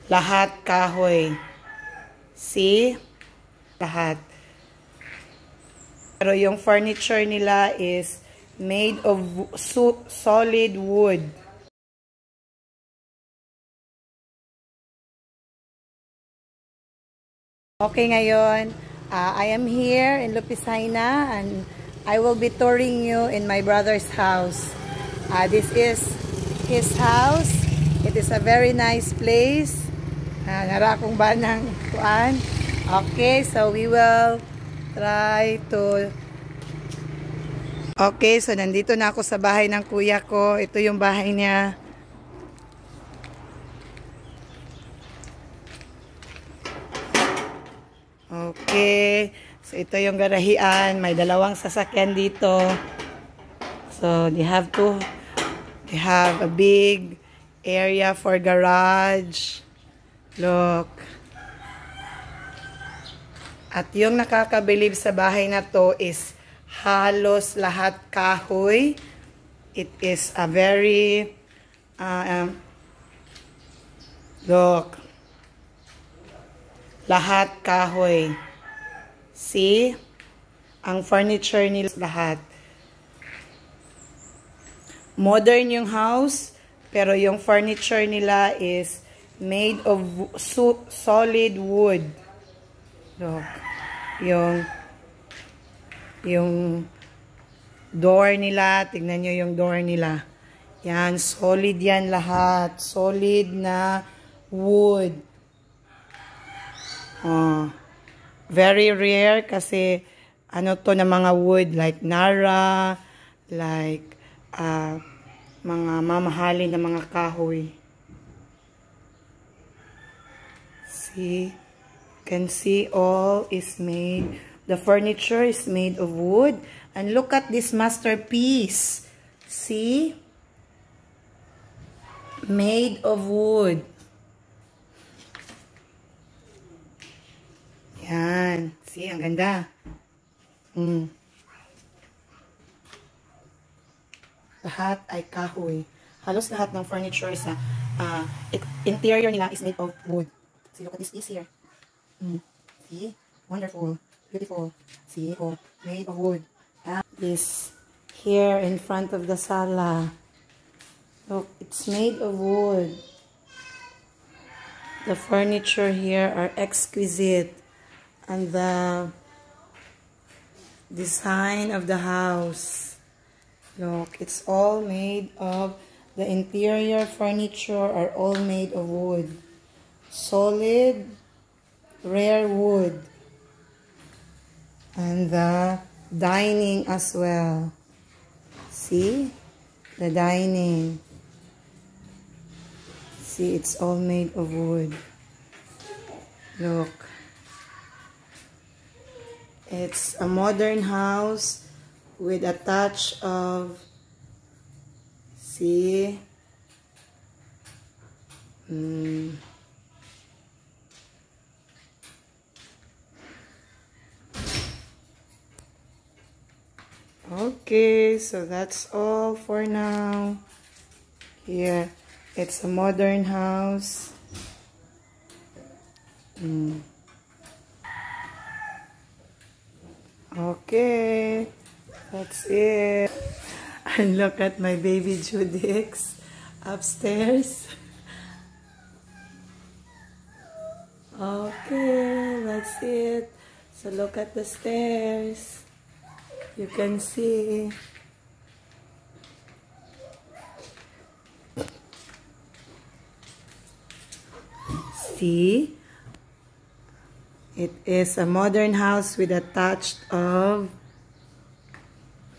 Lahat kahoy. See? Lahat. Pero yung furniture nila is made of solid wood. Okay, ngayon, I am here in Lupisaina and I will be touring you in my brother's house. This is his house. It is a very nice place. Narakong ba ng kuan? Okay, so we will try to... Okay, so nandito na ako sa bahay ng kuya ko. Ito yung bahay niya. Okay, so ito yung garahian. May dalawang sasakyan dito. So they have a big area for garage. Look. At yung nakakabilib sa bahay na to is halos lahat kahoy. It is a very look. Lahat kahoy. See? Ang furniture nila lahat. Modern yung house, pero yung furniture nila is made of solid wood. Look. Yung door nila, tignan nyo yung door nila. Yan, solid yan lahat. Solid na wood. Very rare kasi ano to na mga wood like Nara, like mga mamahalin na mga kahoy. See? You can see all is made, the furniture is made of wood. And look at this masterpiece. See? Made of wood. Yan. See, ang ganda. Lahat ay kahoy. Halos lahat ng furniture sa interior nila is made of wood. See, look at this piece here. See? Wonderful. Beautiful. See? Oh, made of wood. This here in front of the sala. Look, it's made of wood. The furniture here are exquisite. And the design of the house. Look, it's all made of, the interior furniture are all made of wood. Solid, rare wood. And the dining as well. See? The dining. See, it's all made of wood. Look. It's a modern house with a touch of, see, okay, so that's all for now. Here, it's a modern house. Okay, that's it. And look at my baby Judix upstairs. Okay, that's it. So look at the stairs. You can see. See? It is a modern house with a touch of,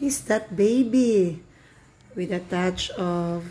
who is that baby? With a touch of